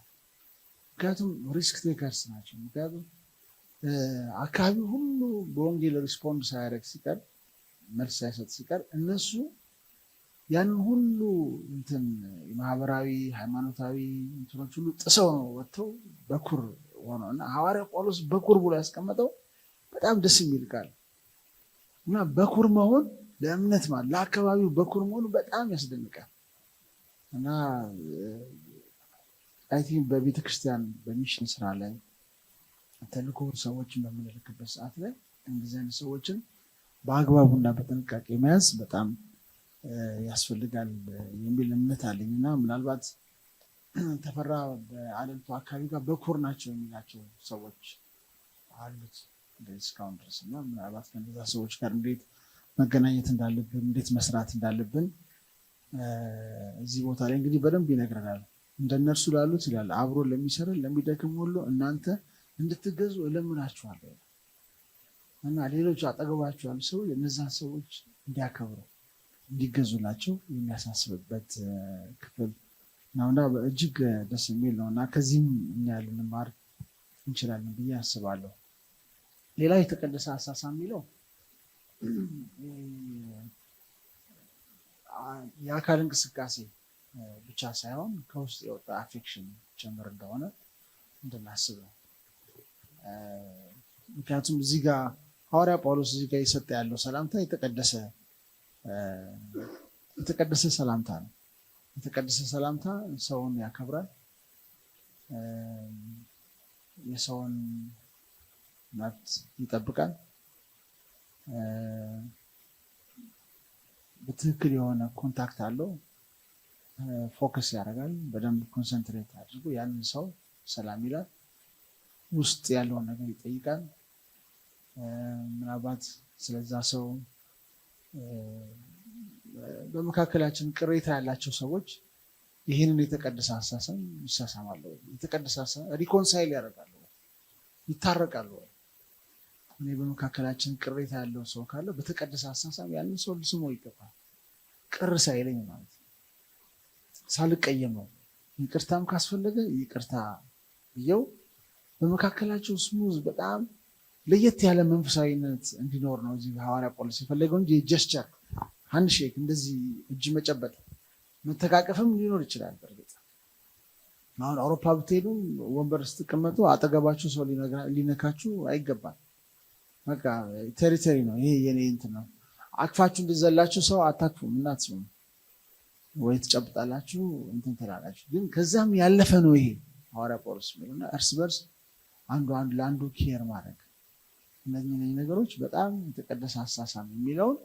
ምክንያቱም ሪስክ ቴከርስ ናቸው። ምክንያቱም አካባቢ ሁሉ በወንጌል ሪስፖንድ ሳያደርግ ሲቀር መልስ ሳይሰጥ ሲቀር እነሱ ያንን ሁሉ እንትን ማህበራዊ ሃይማኖታዊ እንትኖች ሁሉ ጥሰው ነው ወጥተው በኩር ሆነው እና ሐዋርያ ጳውሎስ በኩር ብሎ ያስቀመጠው በጣም ደስ የሚል ቃል እና በኩር መሆን ለእምነት ማለት ለአካባቢው በኩር መሆኑ በጣም ያስደንቃል እና አይ ቲንክ በቤተክርስቲያን በሚሽን ስራ ላይ ተልእኮ ሰዎችን በምንልክበት ሰዓት ላይ እንደዚህ አይነት ሰዎችን በአግባቡና በጥንቃቄ መያዝ በጣም ያስፈልጋል የሚል እምነት አለኝ እና ምናልባት ተፈራ በአለልቱ አካባቢ ጋር በኩር ናቸው የሚላቸው ሰዎች አሉት እስካሁን ድረስ እና ምናልባት ከነዛ ሰዎች ጋር እንዴት መገናኘት እንዳለብን እንዴት መስራት እንዳለብን እዚህ ቦታ ላይ እንግዲህ በደንብ ይነግረናል። እንደነርሱ ላሉት ይላል አብሮ ለሚሰራ ለሚደክም ሁሉ እናንተ እንድትገዙ እለምናችኋለሁ እና ሌሎች አጠገባቸው ያሉ ሰዎች እነዛን ሰዎች እንዲያከብሩ እንዲገዙላቸው የሚያሳስብበት ክፍል ነውና እጅግ ደስ የሚል ነው እና ከዚህም እኛ ልንማር እንችላለን ብዬ አስባለሁ። ሌላ የተቀደሰ አሳሳ የሚለው የአካል እንቅስቃሴ ብቻ ሳይሆን ከውስጥ የወጣ አፌክሽን ጭምር እንደሆነ እንድናስብ ነው። ምክንያቱም እዚህ ጋር ሐዋርያ ጳውሎስ እዚህ ጋር የሰጠ ያለው ሰላምታ የተቀደሰ ሰላምታ ነው። የተቀደሰ ሰላምታ ሰውን ያከብራል፣ የሰውን መብት ይጠብቃል፣ በትክክል የሆነ ኮንታክት አለው፣ ፎከስ ያደርጋል፣ በደንብ ኮንሰንትሬት አድርጎ ያንን ሰው ሰላም ይላል፣ ውስጥ ያለውን ነገር ይጠይቃል። ምናልባት ስለዛ ሰው በመካከላችን ቅሬታ ያላቸው ሰዎች ይህንን የተቀደሰ አሳሰብ ይሳሳማሉ፣ የተቀደሰ አሳሰብ ሪኮንሳይል ያደርጋሉ፣ ይታረቃሉ። እኔ በመካከላችን ቅሬታ ያለው ሰው ካለ በተቀደሰ አሳሰብ ያንን ሰው ልስሞ ይገባል፣ ቅር ሳይለኝ ማለት ነው፣ ሳልቀየመው ይቅርታም ካስፈለገ ይቅርታ ብየው በመካከላቸው ስሙዝ በጣም ለየት ያለ መንፈሳዊነት እንዲኖር ነው እዚህ ሐዋርያ ጳውሎስ የፈለገው እንጂ ጀስቸር ሃንድሼክ እንደዚህ እጅ መጨበጥ መተቃቀፍም ሊኖር ይችላል። በእርግጥ አሁን አውሮፓ ብትሄዱ ወንበር ስትቀመጡ አጠገባችሁ ሰው ሊነካችሁ አይገባም። በቃ ቴሪቶሪ ነው ይሄ የኔ እንትን ነው። አቅፋችሁ እንድዘላችሁ ሰው አታቅፉም እና አትስሙ ወይ ትጨብጣላችሁ እንትን ትላላችሁ። ግን ከዛም ያለፈ ነው ይሄ ሐዋርያ ጳውሎስ የሚለውና እርስ በርስ አንዱ ለአንዱ ኬር ማድረግ እነዚህ ነገሮች በጣም የተቀደሰ አሳሳም የሚለውን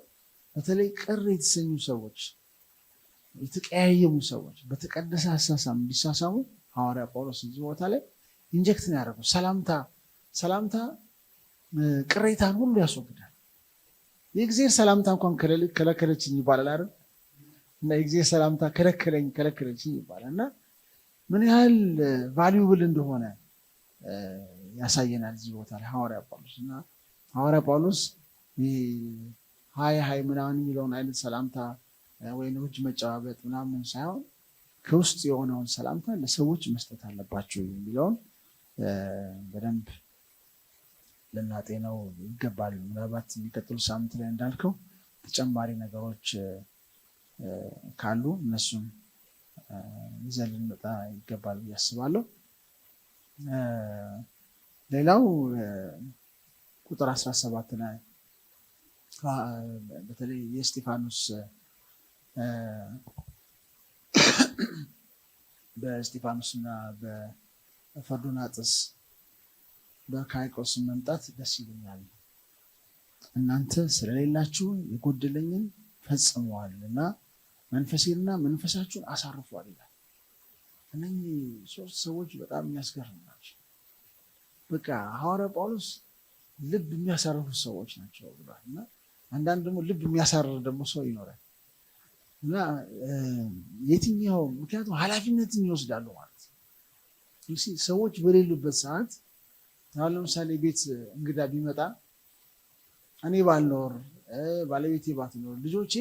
በተለይ ቅር የተሰኙ ሰዎች፣ የተቀያየሙ ሰዎች በተቀደሰ አሳሳም እንዲሳሳሙ ሐዋርያ ጳውሎስ እዚህ ቦታ ላይ ኢንጀክት ነው ያደረገው። ሰላምታ ቅሬታን ሁሉ ያስወግዳል። የእግዚአብሔር ሰላምታ እንኳን ከለከለችኝ ይባላል አይደል? እና የእግዚአብሔር ሰላምታ ከለከለችኝ ይባላል። እና ምን ያህል ቫልዩብል እንደሆነ ያሳየናል እዚህ ቦታ ላይ ሐዋርያ ጳውሎስ። እና ሐዋርያ ጳውሎስ ሀይ ምናምን የሚለውን አይነት ሰላምታ ወይም እጅ መጨባበጥ ምናምን ሳይሆን ከውስጥ የሆነውን ሰላምታ ለሰዎች መስጠት አለባቸው የሚለውን በደንብ ልናጤነው ይገባል። ምናልባት የሚቀጥሉ ሳምንት ላይ እንዳልከው ተጨማሪ ነገሮች ካሉ እነሱም ይዘን ልንመጣ ይገባል ብዬ አስባለሁ። ሌላው ቁጥር 17 ላይ በተለይ የእስጢፋኖስ በእስጢፋኖስና በፈርዶናጥስ በአካይቆስ መምጣት ደስ ይለኛል፣ እናንተ ስለሌላችሁ የጎደለኝን ፈጽመዋል እና መንፈሴንና መንፈሳችሁን አሳርፏል ይላል። እነኚህ ሶስት ሰዎች በጣም የሚያስገርሙ ናቸው። በቃ ሐዋርያ ጳውሎስ ልብ የሚያሳርፉ ሰዎች ናቸው ብሏል። እና አንዳንድ ደግሞ ልብ የሚያሳርር ደግሞ ሰው ይኖራል እና የትኛው ምክንያቱም ኃላፊነትን ይወስዳሉ ማለት ነው። ሰዎች በሌሉበት ሰዓት አሁን ለምሳሌ ቤት እንግዳ ቢመጣ እኔ ባልኖር፣ ባለቤቴ ባትኖር፣ ልጆቼ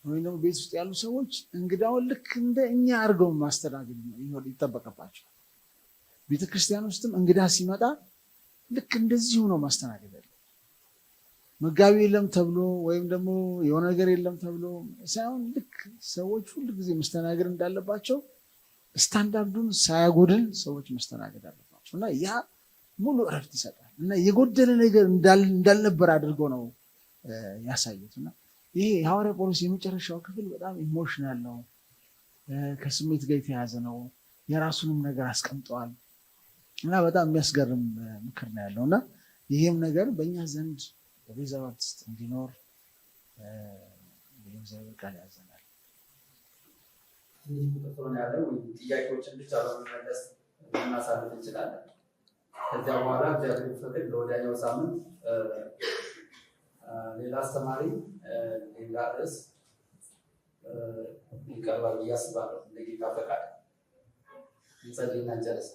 ወይም ደግሞ ቤት ውስጥ ያሉ ሰዎች እንግዳውን ልክ እንደ እኛ አድርገው ማስተናገድ ይጠበቅባቸዋል። ቤተክርስቲያን ውስጥም እንግዳ ሲመጣ ልክ እንደዚሁ ነው ማስተናገድ ያለ። መጋቢ የለም ተብሎ ወይም ደግሞ የሆነ ነገር የለም ተብሎ ሳይሆን ልክ ሰዎች ሁሉ ጊዜ መስተናገድ እንዳለባቸው ስታንዳርዱን ሳያጎድል ሰዎች መስተናገድ አለባቸው እና ያ ሙሉ እረፍት ይሰጣል እና የጎደለ ነገር እንዳልነበር አድርገው ነው ያሳዩት። እና ይሄ የሐዋርያ ጳውሎስ የመጨረሻው ክፍል በጣም ኢሞሽናል ነው፣ ከስሜት ጋር የተያዘ ነው። የራሱንም ነገር አስቀምጠዋል እና በጣም የሚያስገርም ምክር ነው ያለው እና ይህም ነገር በእኛ ዘንድ በቤዛ ባፕቲስት እንዲኖር እግዚአብሔር ቃል ያዘናል። ጥያቄዎችን ብቻ በመመለስ ልናሳልፍ እንችላለን። ከዚያ በኋላ እግዚአብሔር ፈቅድ ለወዲያኛው ሳምንት ሌላ አስተማሪ ሌላ ርዕስ ይቀርባል ብዬ አስባለሁ። ለጌታ ፈቃድ እንጸልይና እንጨርስ።